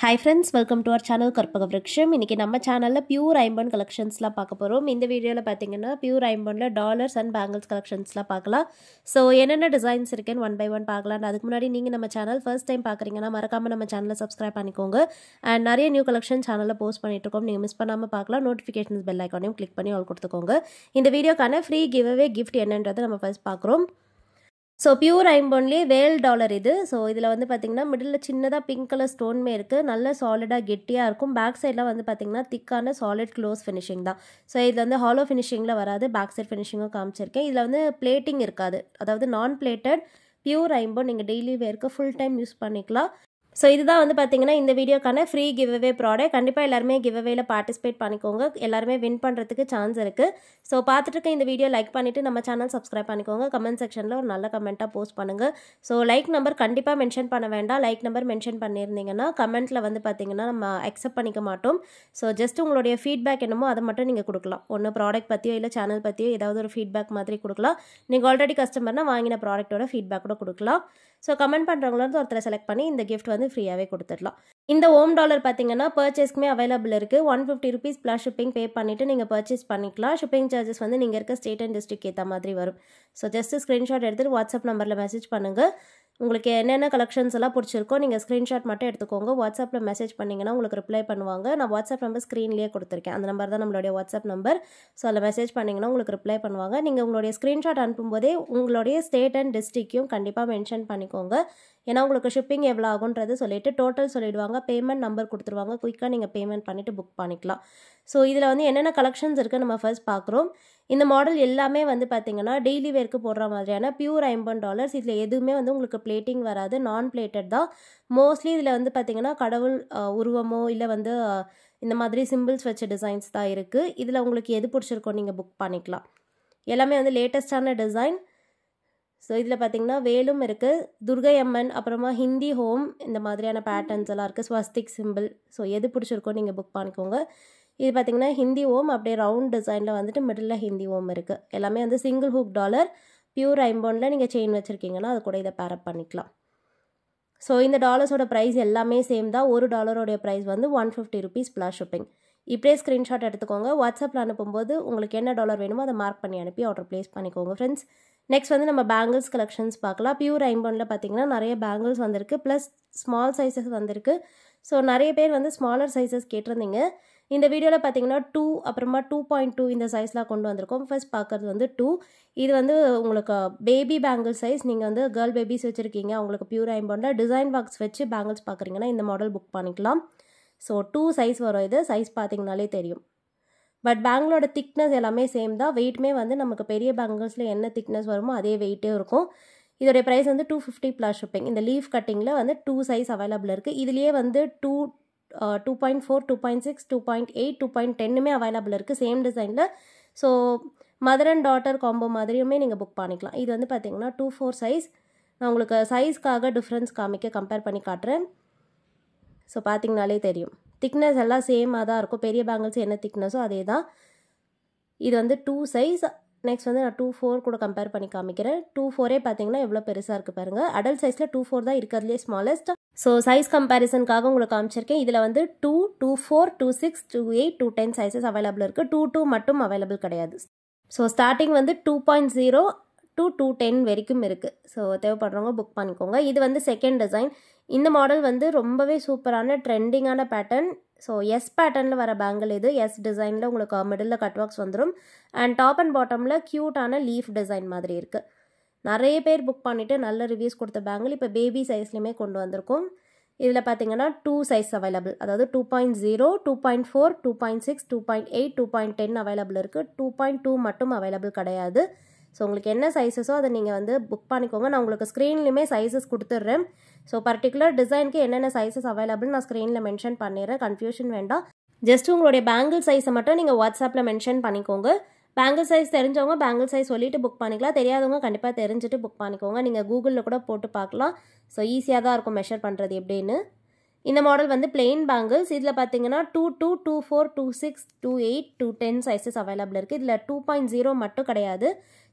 Hi friends, welcome to our channel Karpaga Vriksham. இன்னைக்கு நம்ம சேனல்ல பியூர் ஐம்பன் கலெக்ஷன்ஸ்லாம் பார்க்க போறோம். இந்த வீடியோல பாத்தீங்கன்னா பியூர் ஐம்பன்ல டாலர்ஸ் அண்ட் பேங்கிள்ஸ் கலெக்ஷன்ஸ்லாம் பார்க்கலாம். சோ என்னென்ன டிசைன்ஸ் இருக்குன்னு ஒன் பை ஒன் பார்க்கலாம். அதுக்கு முன்னாடி நீங்க நம்ம சேனல் ஃபர்ஸ்ட் டைம் பார்க்கறீங்கன்னா மறக்காம நம்ம சேனலை சப்ஸ்கிரைப் பண்ணிக்கோங்க. and நிறைய நியூ கலெக்ஷன் சேனல்ல போஸ்ட் பண்ணிட்டு இருக்கோம். நீங்க மிஸ் பண்ணாம பார்க்கலாம். நோட்டிஃபிகேஷன்ஸ் பெல் ஐகானையும் கிளிக் பண்ணி ஆல் கொடுத்துக்கோங்க. இந்த வீடியோக்கான ஃப்ரீ கிவ் அவே கிஃப்ட் என்னன்றதை நம்ம ஃபர்ஸ்ட் பார்க்குறோம். ஸோ பியூர் ஐம்பொன்லேயே வேல் டாலர் இது. ஸோ இதில் வந்து பார்த்திங்கன்னா மிடில் சின்னதாக பிங்க் கலர் ஸ்டோன்மே இருக்குது. நல்ல சாலிடாக கெட்டியாக இருக்கும். பேக் சைடில் வந்து பார்த்திங்கன்னா திக்கான சாலிட் க்ளோஸ் ஃபினிஷிங் தான். ஸோ இதில் வந்து ஹாலோ ஃபினிஷிங்கில் வராது. பேக் சைட் ஃபினிஷிங்கும் காமிச்சிருக்கேன். இதில் வந்து பிளேட்டிங் இருக்காது. அதாவது நான் பிளேட்டட் பியூர் ஐம்பொன் நீங்கள் டெய்லி வேர்க்கு ஃபுல் டைம் யூஸ் பண்ணிக்கலாம். ஸோ இதுதான் வந்து பார்த்தீங்கன்னா இந்த வீடியோக்கான ஃப்ரீ கிவ் அவே ப்ராடக்ட். கண்டிப்பாக எல்லாருமே கிவ் அவேல பார்ட்டிசிபேட் பண்ணிக்கோங்க. எல்லாருமே வின் பண்ணுறதுக்கு சான்ஸ் இருக்குது. ஸோ பார்த்துட்டு இருக்க இந்த வீடியோ லைக் பண்ணிவிட்டு நம்ம சேனல் சப்ஸ்கிரைப் பண்ணிக்கோங்க. கமெண்ட் செக்ஷனில் ஒரு நல்ல கமெண்ட்டாக போஸ்ட் பண்ணுங்கள். ஸோ லைக் நம்பர் கண்டிப்பாக மென்ஷன் பண்ண வேண்டாம். லைக் நம்பர் மென்ஷன் பண்ணியிருந்தீங்கன்னா கமெண்ட்டில் வந்து பார்த்தீங்கன்னா நம்ம அக்செப்ட் பண்ணிக்க மாட்டோம். ஸோ ஜஸ்ட் உங்களுடைய ஃபீட்பேக் என்னமோ அதை மட்டும் நீங்கள் கொடுக்கலாம். ஒன்று ப்ராடக்ட் பற்றியோ இல்லை சேனல் பற்றியோ ஏதாவது ஒரு ஃபீட்பேக் மாதிரி கொடுக்கலாம். நீங்கள் ஆல்ரெடி கஸ்டமர்னால் வாங்கின ப்ராடக்ட்டோட ஃபீட்பேக் கூட கொடுக்கலாம். ஸோ கமெண்ட் பண்ணுறவங்கள ஒருத்தரை செலக்ட் பண்ணி இந்த கிஃப்ட் வந்து ஃப்ரீயாகவே கொடுத்துடலாம். இந்த ஓம் டாலர் பார்த்தீங்கன்னா பர்ச்சேஸ்க்குமே அவைலபிள் இருக்குது. 150 rupees ப்ளஸ் ஷிப்பிங் பே பண்ணிவிட்டு நீங்கள் பர்ச்சேஸ் பண்ணிக்கலாம். ஷிப்பிங் சார்ஜஸ் வந்து நீங்கள் இருக்க ஸ்டேட் அண்ட் டிஸ்ட்ரிக்ட் ஏற்ற மாதிரி வரும். ஸோ ஜஸ்ட்டு ஸ்க்ரீன்ஷாட் எடுத்துகிட்டு வாட்ஸ்அப் நம்பரில் மெசேஜ் பண்ணுங்கள். உங்களுக்கு என்னென்ன கலெக்ஷன்ஸ் எல்லாம் பிடிச்சிருக்கோ நீங்கள் ஸ்க்ரீன்ஷாட் மட்டும் எடுத்துக்கோங்க. வாட்ஸ்அப்பில் மெசேஜ் பண்ணிங்கன்னா உங்களுக்கு ரிப்ளை பண்ணுவாங்க. நான் வாட்ஸ்அப் நம்பர் ஸ்க்ரீன்லேயே கொடுத்துருக்கேன். அந்த நம்பர் தான் நம்மளுடைய வாட்ஸ்அப் நம்பர். ஸோ அதில் மெசேஜ் பண்ணிங்கன்னா உங்களுக்கு ரிப்ளை பண்ணுவாங்க. நீங்கள் உங்களுடைய ஸ்க்ரீன்ஷாட் அனுப்பும்போதே உங்களுடைய ஸ்டேட் அண்ட் டிஸ்ட்ரிக்டையும் கண்டிப்பாக மென்ஷன் பண்ணிக்கோங்க. ஏன்னா உங்களுக்கு ஷிப்பிங் எவ்வளோ ஆகுன்றது சொல்லிவிட்டு டோட்டல் சொல்லிவிடுவாங்க. பேமெண்ட் நம்பர் கொடுத்துருவாங்க. குயிக்காக நீங்கள் பேமெண்ட் பண்ணிவிட்டு புக் பண்ணிக்கலாம். ஸோ இதில் வந்து என்னென்ன கலெக்ஷன்ஸ் இருக்குது நம்ம ஃபர்ஸ்ட் பார்க்குறோம். இந்த மாடல் எல்லாமே வந்து பார்த்தீங்கன்னா டெய்லி வேர்க்கு போடுற மாதிரியான பியூர் ஐம்பன் டாலர்ஸ். இதில் எதுவுமே வந்து உங்களுக்கு பிளேட்டிங் வராது. நான் பிளேட்டட் தான். மோஸ்ட்லி இதில் வந்து பார்த்தீங்கன்னா கடவுள் உருவமோ இல்லை வந்து இந்த மாதிரி சிம்பிள்ஸ் வச்ச டிசைன்ஸ் தான் இருக்குது. இதில் உங்களுக்கு எது பிடிச்சிருக்கோ நீங்கள் புக் பண்ணிக்கலாம். எல்லாமே வந்து லேட்டஸ்டான டிசைன். ஸோ இதில் பார்த்தீங்கன்னா வேலும் இருக்குது, துர்கை அம்மன், அப்புறமா ஹிந்தி ஹோம், இந்த மாதிரியான பேட்டர்ன்ஸ் எல்லாம் இருக்குது. ஸ்வஸ்திக் சிம்பிள். ஸோ எது பிடிச்சிருக்கோ நீங்கள் புக் பண்ணிக்கோங்க. இது பார்த்தீங்கன்னா ஹிந்தி ஓம் அப்படியே ரவுண்ட் டிசைனில் வந்துட்டு மிடில் ஹிந்தி ஓம் இருக்குது. எல்லாமே வந்து சிங்கிள் ஹூக் டாலர். பியூர் ஐம்பொனில் நீங்கள் செயின் வச்சுருக்கீங்கன்னா அது கூட இதை பேரப் பண்ணிக்கலாம். ஸோ இந்த டாலர்ஸோட ப்ரைஸ் எல்லாமே சேம் தான். ஒரு டாலரோடைய ப்ரைஸ் வந்து 150 rupees ப்ளஸ் ஷிப்பிங். இப்படியே ஸ்க்ரீன்ஷாட் எடுத்துக்கோங்க. வாட்ஸ்அப்பில் அனுப்பும்போது உங்களுக்கு என்ன டாலர் வேணுமோ அதை மார்க் பண்ணி அனுப்பி ஆர்டர் ப்ளேஸ் பண்ணிக்கோங்க ஃப்ரெண்ட்ஸ். நெக்ஸ்ட் வந்து நம்ம பேங்கிள்ஸ் கலெக்ஷன்ஸ் பார்க்கலாம். பியூர் ஐம்பொனில் பார்த்தீங்கன்னா நிறைய பேங்கிள்ஸ் வந்திருக்கு. ப்ளஸ் ஸ்மால் சைஸஸ் வந்திருக்கு. ஸோ நிறைய பேர் வந்து ஸ்மாலர் சைஸஸ் கேட்டிருந்தீங்க. இந்த வீடியோவில் பார்த்தீங்கன்னா 2 அப்புறமா 2.2 இந்த சைஸ்லாம் கொண்டு வந்திருக்கோம். ஃபர்ஸ்ட் பார்க்குறது வந்து 2. இது வந்து உங்களுக்கு பேபி பேங்கிள் சைஸ். நீங்கள் வந்து கேர்ள் பேபிஸ் வச்சுருக்கீங்க, உங்களுக்கு பியூர் ஐம்பொனில் டிசைன் பாக்ஸ் வச்சு பேங்கிள்ஸ் பார்க்குறீங்கன்னா இந்த மாடல் புக் பண்ணிக்கலாம். ஸோ 2 சைஸ் வரும். இது சைஸ் பார்த்தீங்கனாலே தெரியும். பட் பேங்கிளோட திக்னஸ் எல்லாமே சேம் தான். வெயிட்டுமே வந்து நமக்கு பெரிய பேங்கிள்ஸில் என்ன திக்னஸ் வருமோ அதே வெயிட்டே இருக்கும். இதோடைய ப்ரைஸ் வந்து 250 ப்ளஸ் ஷிப்பிங். இந்த லீஃப் கட்டிங்கில் வந்து 2 சைஸ் அவைலபிள் இருக்குது. இதுலேயே வந்து 2.4, 2.6, 2.8, 2.10மே அவைலபிள் இருக்குது சேம் டிசைனில். So mother and daughter combo மாதிரியுமே நீங்கள் புக் பண்ணிக்கலாம். இது வந்து பார்த்தீங்கன்னா 2.4 சைஸ். நான் உங்களுக்கு சைஸ்க்காக டிஃப்ரென்ஸ் கம்பேர் பண்ணி காட்டுறேன். ஸோ பார்த்தீங்கனாலே தெரியும். திக்னஸ் எல்லாம் சேமாக தான் இருக்கும். பெரிய பேங்கிள்ஸ் என்ன திக்னஸோ அதே தான். இது வந்து 2 சைஸ். நெக்ஸ்ட் வந்து நான் 2.4 கூட கம்பேர் பண்ணி காமிக்கிறேன். 2.4 பார்த்தீங்கன்னா எவ்வளோ பெருசாக இருக்குது பாருங்கள். அடல்ட் சைஸில் 2.4 தான் இருக்கிறதுலே ஸ்மாலஸ்ட். ஸோ சைஸ் கம்பேரிசனுக்காக உங்களுக்கு காமிச்சிருக்கேன். இதில் வந்து 2, 2.4, 2.6, 2.8, 2.10 சைஸஸ் அவைலபிள் இருக்குது. 2.2 மட்டும் அவைலபிள் கிடையாது. ஸோ ஸ்டார்டிங் வந்து 2.0 to 2.10 வரைக்கும் இருக்குது. ஸோ தேவைப்படுறவங்க புக் பண்ணிக்கோங்க. இது வந்து செகண்ட் டிசைன். இந்த மாடல் வந்து ரொம்பவே சூப்பரான ட்ரெண்டிங்கான பேட்டர்ன். ஸோ எஸ் பேட்டர்னில் வர பேங்கிள் இது. எஸ் டிசைனில் உங்களுக்கு மிடில் கட் ஒர்க்ஸ் வந்துடும். அண்ட் டாப் அண்ட் பாட்டமில் க்யூட்டான லீஃப் டிசைன் மாதிரி இருக்குது. நிறைய பேர் புக் பண்ணிவிட்டு நல்ல ரிவ்யூஸ் கொடுத்த பேங்கிள் இப்போ பேபி சைஸ்லையுமே கொண்டு வந்திருக்கும். இதில் பார்த்தீங்கன்னா 2 சைஸ் அவைலபிள். அதாவது 2.0, 2.4, 2.6, 2.8, 2.10 அவைலபிள் இருக்குது. 2.2 மட்டும் அவைலபிள் கிடையாது. ஸோ உங்களுக்கு என்ன சைஸஸோ அதை நீங்கள் வந்து புக் பண்ணிக்கோங்க. நான் உங்களுக்கு ஸ்க்ரீன்லையுமே சைஸஸ் கொடுத்துட்றேன். ஸோ பர்டிகுலர் டிசைனுக்கு என்னென்ன சைஸஸ் அவைலபிள் நான் ஸ்க்ரீனில் மென்ஷன் பண்ணிடுறேன். கன்ஃபியூஷன் வேண்டாம். ஜஸ்ட் உங்களுடைய பேங்கிள் சைஸை மட்டும் நீங்கள் வாட்ஸ்அப்பில் மென்ஷன் பண்ணிக்கோங்க. பேங்கிள் சைஸ் தெரிஞ்சவங்க பேங்கிள் சைஸ் சொல்லிட்டு புக் பண்ணிக்கலாம். தெரியாதவங்க கண்டிப்பாக தெரிஞ்சுட்டு புக் பண்ணிக்கோங்க. நீங்கள் கூகுளில் கூட போட்டு பார்க்கலாம். ஸோ ஈஸியாக தான் இருக்கும் மெஷர் பண்ணுறது எப்படின்னு. இந்த மாடல் வந்து பிளெயின் பேங்கிள்ஸ். இதில் பார்த்தீங்கன்னா 2.2, 2.4, 2.6, 2.8, 2.10 சைஸஸ் அவைலபிள் இருக்குது. இதில் 2.0 மட்டும் கிடையாது.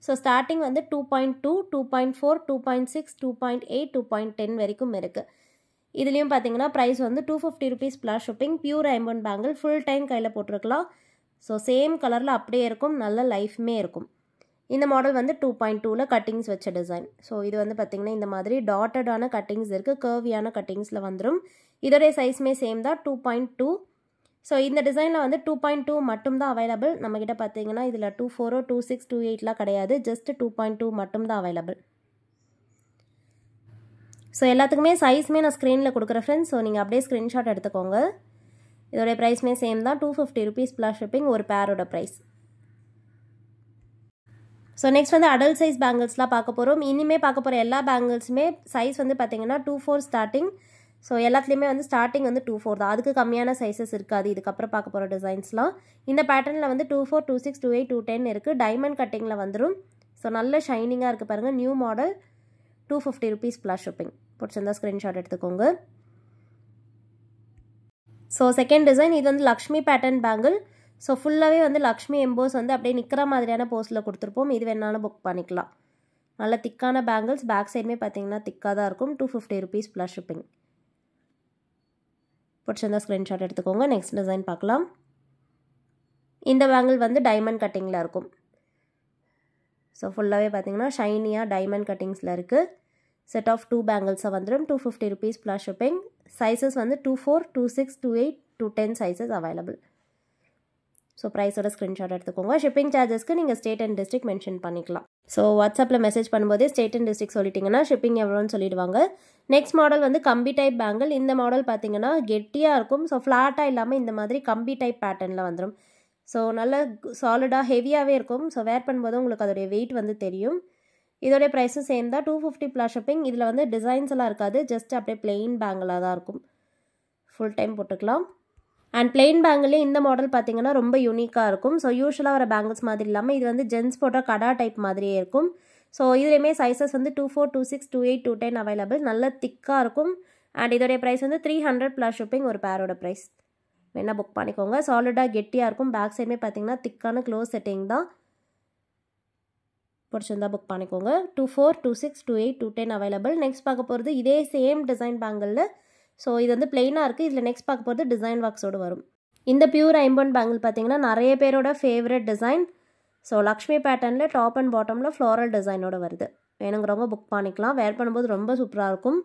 ஸோ ஸ்டார்டிங் வந்து 2.2, 2.4, 2.6, 2.8, 2.10 வரைக்கும் இருக்குது. இதுலேயும் பார்த்தீங்கன்னா ப்ரைஸ் வந்து 250 rupees ப்ளஸ் ஷிப்பிங். பியூர் ஐம்பொன் பேங்கிள் ஃபுல் டைம் கையில் போட்டிருக்கலாம். ஸோ சேம் கலரில் அப்படியே இருக்கும், நல்ல லைஃப்மே இருக்கும். இந்த மாடல் வந்து 2.2ல கட்டிங்ஸ் வச்ச டிசைன். ஸோ இது வந்து பார்த்திங்கன்னா இந்த மாதிரி டாட்டடான கட்டிங்ஸ் இருக்குது, கர்வியான கட்டிங்ஸில் வந்துடும். இதோடைய சைஸுமே சேம் தான் 2.2. ஸோ இந்த டிசைனில் வந்து 2.2 மட்டும்தான் அவைலபிள். நம்மக்கிட்ட பார்த்தீங்கன்னா இதில் 2.4, 2.6, 2.8லாம் கிடையாது, ஜஸ்ட் 2.2 மட்டும்தான் அவைலபிள். ஸோ எல்லாத்துக்குமே சைஸுமே நான் ஸ்க்ரீனில் கொடுக்குறேன் ஃப்ரெண்ட்ஸ். ஸோ நீங்கள் அப்படியே ஸ்க்ரீன்ஷாட் எடுத்துக்கோங்க. இதோடைய ப்ரைஸ்மே சேம் தான், 250 rupees ப்ளஸ் ஷிப்பிங் ஒரு பேரோட ப்ரைஸ். ஸோ நெக்ஸ்ட் வந்து அடல்ட் சைஸ் பேங்கிள்ஸ்லாம் பார்க்க போகிறோம். இனிமேல் பார்க்க போகிற எல்லா பேங்கிள்ஸுமே சைஸ் வந்து பார்த்திங்கன்னா 2.4 ஸ்டார்டிங். ஸோ எல்லாத்துலேயுமே வந்து ஸ்டார்டிங் வந்து 2.4 தான், அதுக்கு கம்மியான சைஸஸ் இருக்காது. இதுக்கப்புறம் பார்க்க போகிற டிசைன்ஸ்லாம் இந்த பேட்டர்னில் வந்து 2.4, 2.6, 2.8, 2.10 இருக்குது. டைமண்ட் கட்டிங்கில் வந்துடும். ஸோ நல்ல ஷைனிங்காக இருக்குது பாருங்கள். New model, 250 rupees plus shipping. பிடிச்சிருந்தா ஸ்க்ரீன்ஷாட் எடுத்துக்கோங்க. ஸோ செகண்ட் டிசைன் இது வந்து லக்ஷ்மி பேட்டர்ன் பேங்கிள். ஸோ ஃபுல்லாகவே வந்து லக்ஷ்மி எம்போஸ் வந்து அப்படியே நிற்கிற மாதிரியான போஸில் கொடுத்துருப்போம். இது வேணாலும் புக் பண்ணிக்கலாம். நல்ல திக்கான பேங்கிள்ஸ், பேக் சைடுமே பார்த்தீங்கன்னா திக்காக தான் இருக்கும். 250 rupees ப்ளஸ் ஷிப்பிங். பிடிச்சிருந்தா ஸ்க்ரீன்ஷாட் எடுத்துக்கோங்க. நெக்ஸ்ட் டிசைன் பார்க்கலாம். இந்த பேங்கிள் வந்து டைமண்ட் கட்டிங்கில் இருக்கும். ஸோ ஃபுல்லாகவே பார்த்தீங்கன்னா ஷைனியாக டைமண்ட் கட்டிங்ஸில் இருக்குது. செட் ஆஃப் 2 பேங்கிள்ஸாக வந்துடும். 250 rupees ப்ளஸ் ஷிப்பிங். சைஸஸ் வந்து 2.4, 2.6, 2.8, 2.10 சைஸஸ் அவைலபிள். ஸோ ப்ரைஸோட ஸ்க்ரீன்ஷாட் எடுத்துக்கோங்க. ஷிப்பிங் சார்ஜஸ்க்கு நீங்கள் ஸ்டேட் அண்ட் டிஸ்ட்ரிக்ட் மென்ஷன் பண்ணிக்கலாம். ஸோ வாட்ஸ்அப்பில் மெசேஜ் பண்ணும்போதே ஸ்டேட் அண்ட் டிஸ்ட்ரிக்ட் சொல்லிட்டிங்கன்னா ஷிப்பிங் எவ்வளோன்னு சொல்லிடுவாங்க. நெக்ஸ்ட் மாடல் வந்து கம்பி டைப் பேங்கிள். இந்த மாடல் பார்த்தீங்கன்னா கெட்டியாக இருக்கும். ஸோ ஃப்ளாட்டாக இல்லாமல் இந்த மாதிரி கம்பி டைப் பேட்டர்னில் வந்துடும். ஸோ நல்ல சாலிடாக ஹெவியாகவே இருக்கும். ஸோ வேர் பண்ணும்போது உங்களுக்கு அதோடைய வெயிட் வந்து தெரியும். இதோடைய ப்ரைஸும் சேம் தான், 250 ப்ளஸ் ஷிப்பிங். இதில் வந்து டிசைன்ஸ் எல்லாம் இருக்காது, ஜஸ்ட் அப்படியே பிளெயின் பேங்கிளாக தான் இருக்கும். ஃபுல் டைம் போட்டுக்கலாம். அண்ட் பிளெயின் பேங்கிளே இந்த மாடல் பார்த்தீங்கன்னா ரொம்ப யூனிக்காக இருக்கும். ஸோ யூஸ்வலாக வர பேங்கிள்ஸ் மாதிரி இல்லாமல் இது வந்து ஜென்ஸ் போட்ட கடா டைப் மாதிரியே இருக்கும். ஸோ இதுலேயுமே சைஸஸ் வந்து 2.4, 2.6, 2.8, 2.10 அவைலபிள். நல்ல திக்காக இருக்கும். அண்ட் இதோடைய ப்ரைஸ் வந்து 300 ப்ளஸ் ஷிப்பிங் ஒரு பேரோட ப்ரைஸ். வேணால் புக் பண்ணிக்கோங்க. சாலிடாக கெட்டியாக இருக்கும். பேக் சைடுமே பார்த்தீங்கன்னா திக்கான க்ளோஸ் செட்டிங் தான். பிடிச்சிருந்தா புக் பண்ணிக்கோங்க. 2.4, 2.6, 2.8, 2.10 அவைலபிள். நெக்ஸ்ட் பார்க்க போகிறது இதே சேம் டிசைன் பேங்கிளில். ஸோ இது வந்து பிளெயினாக இருக்குது. இதில் நெக்ஸ்ட் பார்க்க போகிறது டிசைன் ஒர்க்ஸோடு வரும். இந்த பியூர் ஐம்பொன் பேங்கிள் பார்த்தீங்கன்னா நிறைய பேரோட ஃபேவரட் டிசைன். ஸோ லக்ஷ்மி பேட்டர்னில் டாப் அண்ட் பாட்டமில் ஃப்ளோரல் டிசைனோட வருது. வேணுங்கிறவங்க புக் பண்ணிக்கலாம். வேர் பண்ணும்போது ரொம்ப சூப்பராக இருக்கும்.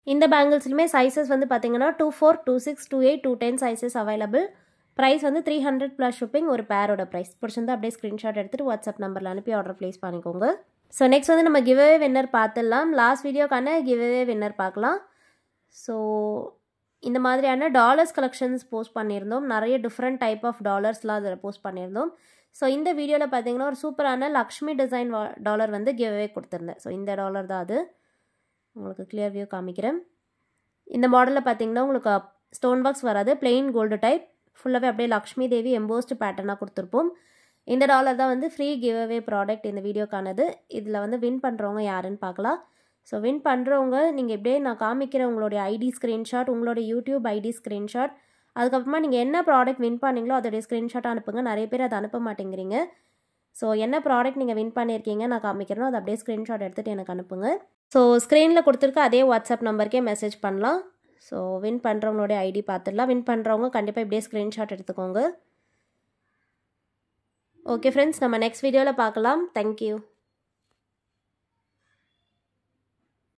இந்த பேங்கிள்ஸ்லுமே சைஸஸ் வந்து பார்த்தீங்கன்னா 2.4, 2.6, 2.8, 2.10 சைஸஸ் அவைலபிள். ப்ரைஸ் வந்து 300 ப்ளஸ் ஷிப்பிங் ஒரு பேரோட ப்ரைஸ். பிடிச்சிருந்தா அப்படியே ஸ்க்ரீன்ஷாட் எடுத்துகிட்டு வாட்ஸ்அப் நம்பரில் அனுப்பி ஆர்டர் ப்ளேஸ் பண்ணிக்கோங்க. ஸோ நெக்ஸ்ட் வந்து நம்ம கிவ்அவே வின்னர் பார்த்துடலாம். லாஸ்ட் வீடியோக்கான கிவ்அவே வின்னர் பார்க்கலாம். ஸோ இந்த மாதிரியான டாலர்ஸ் கலெக்ஷன்ஸ் போஸ்ட் பண்ணியிருந்தோம். நிறைய டிஃப்ரெண்ட் டைப் ஆஃப் டாலர்ஸ்லாம் அதில் போஸ்ட் பண்ணியிருந்தோம். ஸோ இந்த வீடியோவில் பார்த்தீங்கன்னா ஒரு சூப்பரான லக்ஷ்மி டிசைன் டாலர் வந்து கிவ்அவே கொடுத்துருந்தேன். ஸோ இந்த டாலர் தான் அது. உங்களுக்கு கிளியர் வியூ காமிக்கிறேன். இந்த மாடலில் பார்த்தீங்கன்னா உங்களுக்கு ஸ்டோன் ஒர்க்ஸ் வராது, பிளெயின் கோல்டு டைப். ஃபுல்லாகவே அப்படியே லக்ஷ்மி தேவி எம்போஸ்டு பேட்டர்னாக கொடுத்துருப்போம். இந்த டாலர் தான் வந்து ஃப்ரீ கிவ்அவே ப்ராடக்ட் இந்த வீடியோக்கானது. இதில் வந்து வின் பண்ணுறவங்க யாருன்னு பார்க்கலாம். ஸோ வின் பண்ணுறவங்க நீங்கள் எப்படியே நான் காமிக்கிற உங்களுடைய ஐடி ஸ்க்ரீன்ஷாட், உங்களுடைய யூடியூப் ஐடி ஸ்க்ரீன்ஷாட், அதுக்கப்புறமா நீங்கள் என்ன ப்ராடக்ட் வின் பண்ணீங்களோ அதோடைய ஸ்க்ரீன்ஷாட் அனுப்புங்க. நிறைய பேர் அதை அனுப்ப மாட்டேங்கிறீங்க. ஸோ என்ன ப்ராடக்ட் நீங்கள் வின் பண்ணியிருக்கீங்க நான் காமிக்கிறேனோ அதை அப்படியே ஸ்க்ரீன்ஷாட் எடுத்துகிட்டு எனக்கு அனுப்புங்க. ஸோ ஸ்க்ரீனில் கொடுத்துருக்க அதே வாட்ஸ்அப் நம்பருக்கே மெசேஜ் பண்ணலாம். ஸோ வின் பண்ணுறவங்களுடைய ஐடி பார்த்துடலாம். வின் பண்ணுறவங்க கண்டிப்பாக இப்படியே ஸ்க்ரீன்ஷாட் எடுத்துக்கோங்க. ஓகே ஃப்ரெண்ட்ஸ், நம்ம நெக்ஸ்ட் வீடியோவில் பார்க்கலாம். தேங்க்யூ.